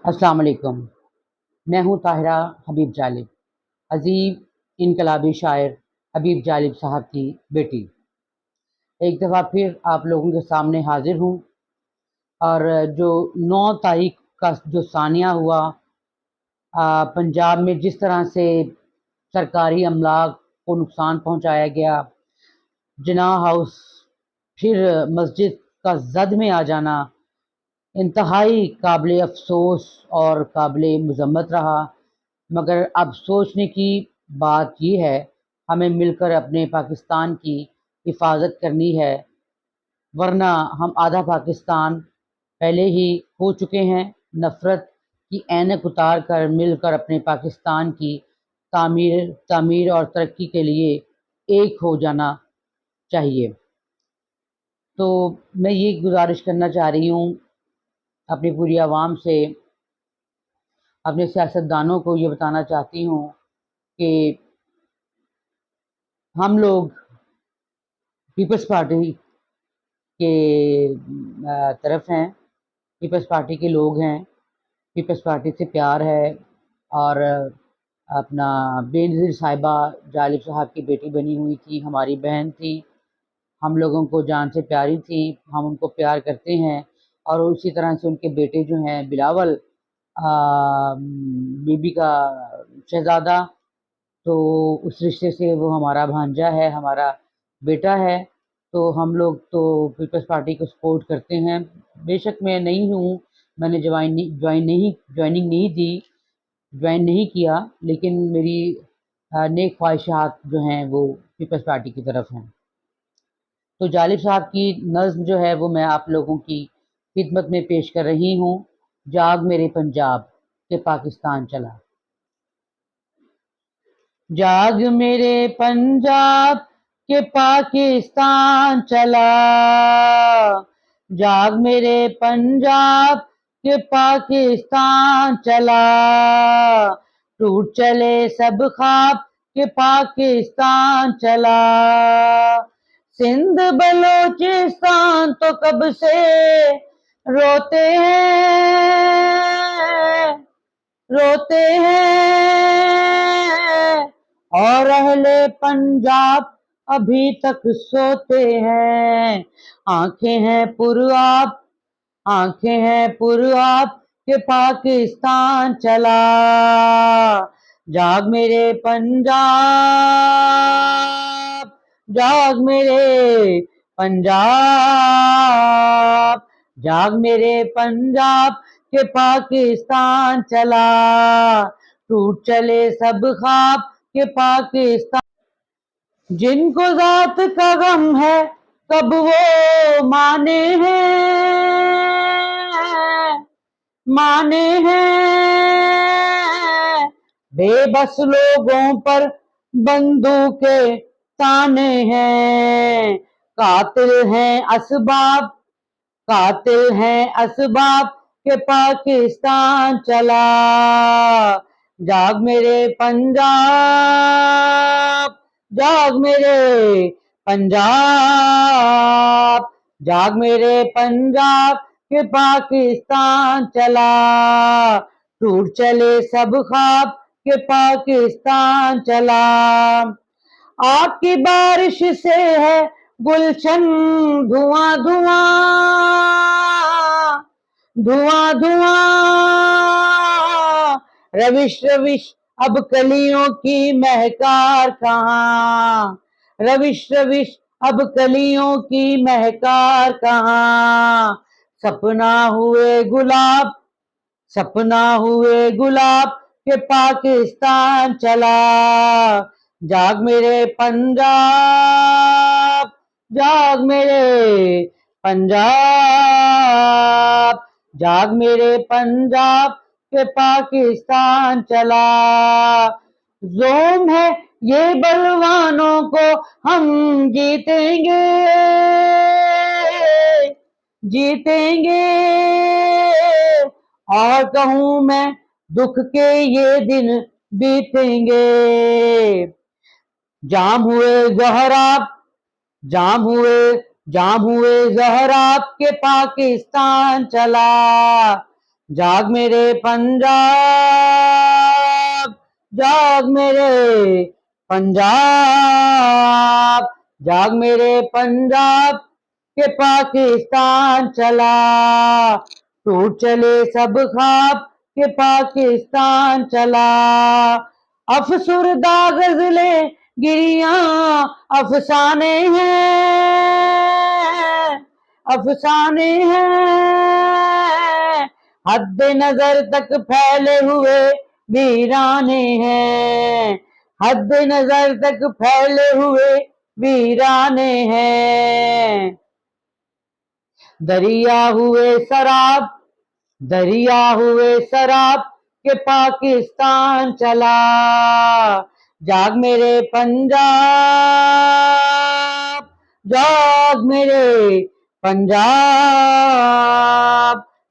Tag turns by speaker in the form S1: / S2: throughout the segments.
S1: अस्सलाम वालेकुम। मैं हूँ ताहिरा हबीब जालिब, अजीब इनकलाबी शायर हबीब जालिब साहब की बेटी। एक दफ़ा फिर आप लोगों के सामने हाजिर हूँ और जो 9 तारीख का जो सानिया हुआ, पंजाब में जिस तरह से सरकारी अमलाक को नुकसान पहुँचाया गया, जिनाह हाउस फिर मस्जिद का जद में आ जाना इंतहाई काबिल अफ़सोस और काबिल मज़म्मत रहा। मगर अब सोचने की बात ये है, हमें मिलकर अपने पाकिस्तान की हिफाजत करनी है, वरना हम आधा पाकिस्तान पहले ही खो चुके हैं। नफ़रत की ऐनक उतार कर मिलकर अपने पाकिस्तान की तामीर तामीर और तरक्की के लिए एक हो जाना चाहिए। तो मैं ये गुजारिश करना चाह रही हूँ अपनी पूरी आवाम से, अपने सियासतदानों को ये बताना चाहती हूँ कि हम लोग पीपल्स पार्टी के तरफ हैं, पीपल्स पार्टी के लोग हैं, पीपल्स पार्टी से प्यार है और अपना बेनज़ीर साहिबा जालिब साहब की बेटी बनी हुई थी, हमारी बहन थी, हम लोगों को जान से प्यारी थी, हम उनको प्यार करते हैं। और उसी तरह से उनके बेटे जो हैं बिलावल बीबी का शहज़ादा, तो उस रिश्ते से वो हमारा भांजा है, हमारा बेटा है। तो हम लोग तो पीपल्स पार्टी को सपोर्ट करते हैं। बेशक मैं नहीं हूँ, मैंने ज्वाइनिंग नहीं दी, ज्वाइन नहीं किया, लेकिन मेरी नेक ख्वाहिशात जो हैं वो पीपल्स पार्टी की तरफ हैं। तो जालिब साहब की नज़्म जो है वो मैं आप लोगों की खिदमत में पेश कर रही हूँ। जाग मेरे पंजाब के पाकिस्तान चला। जाग मेरे पंजाब के पाकिस्तान चला, जाग मेरे पंजाब के पाकिस्तान चला, टूट चले सब ख्वाब के पाकिस्तान चला। सिंध बलोचिस्तान तो कब से रोते हैं, रोते हैं, और अहले पंजाब अभी तक सोते हैं। आंखें हैं पुरआब, आंखें हैं पुरआब के पाकिस्तान चला। जाग मेरे पंजाब, जाग मेरे पंजाब, जाग मेरे पंजाब के पाकिस्तान चला, टूट चले सब ख्वाब के पाकिस्तान। जिनको जात का गम है कब वो माने हैं, माने हैं, बेबस लोगों पर बंदूकें ताने हैं। कातिल हैं असबाब, कातिल हैं असबाब के पाकिस्तान चला। जाग मेरे पंजाब, जाग मेरे पंजाब, जाग मेरे पंजाब के पाकिस्तान चला, टूट चले सब ख्वाब के पाकिस्तान चला। आग की बारिश से है गुलशन धुआं धुआं, धुआं धुआं, रविश रविश अब कलियों की महकार कहाँ, रविश रविश अब कलियों की महकार कहाँ। सपना हुए गुलाब, सपना हुए गुलाब के पाकिस्तान चला। जाग मेरे पंजाब, जाग मेरे पंजाब, जाग मेरे पंजाब के पाकिस्तान चला। जोम है ये बलवानों को हम जीतेंगे, जीतेंगे, और कहूँ मैं दुख के ये दिन बीतेंगे। जाम हुए जहराब, जाम हुए, जाम हुए जहराब के पाकिस्तान चला। जाग मेरे पंजाब, जाग मेरे पंजाब, जाग मेरे पंजाब के पाकिस्तान चला, टूट चले सब ख्वाब के पाकिस्तान चला। अफसुरदा गजलें गिरियां अफसाने हैं, अफसाने हैं, हद नजर तक फैले हुए वीराने हैं, हद नजर तक फैले हुए वीराने हैं। दरिया हुए शराब, दरिया हुए शराब के पाकिस्तान चला, जाग मेरे पंजाब, जाग मेरे पंजाब,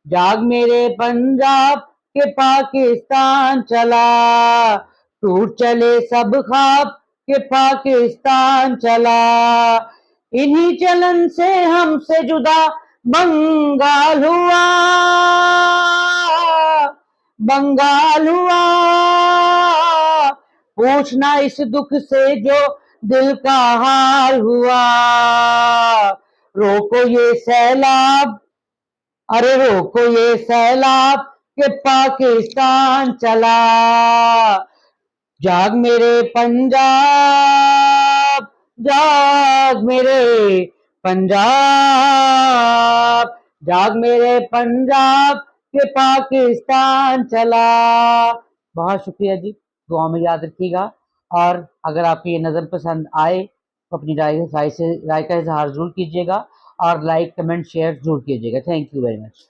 S1: जाग मेरे पंजाब के पाकिस्तान चला, टूट चले सब ख्वाब के पाकिस्तान चला। इन्हीं चलन से हमसे जुदा बंगाल हुआ, बंगाल हुआ, पूछना इस दुख से जो दिल का हाल हुआ। रोको ये सैलाब, अरे रोको ये सैलाब के पाकिस्तान चला, जाग मेरे पंजाब, जाग मेरे पंजाब, जाग मेरे पंजाब के पाकिस्तान चला। बहुत शुक्रिया जी, दुआ में याद रखिएगा। और अगर आपको ये नज़म पसंद आए तो अपनी राय का इजहार जरूर कीजिएगा और लाइक कमेंट शेयर जरूर कीजिएगा। Thank you very much.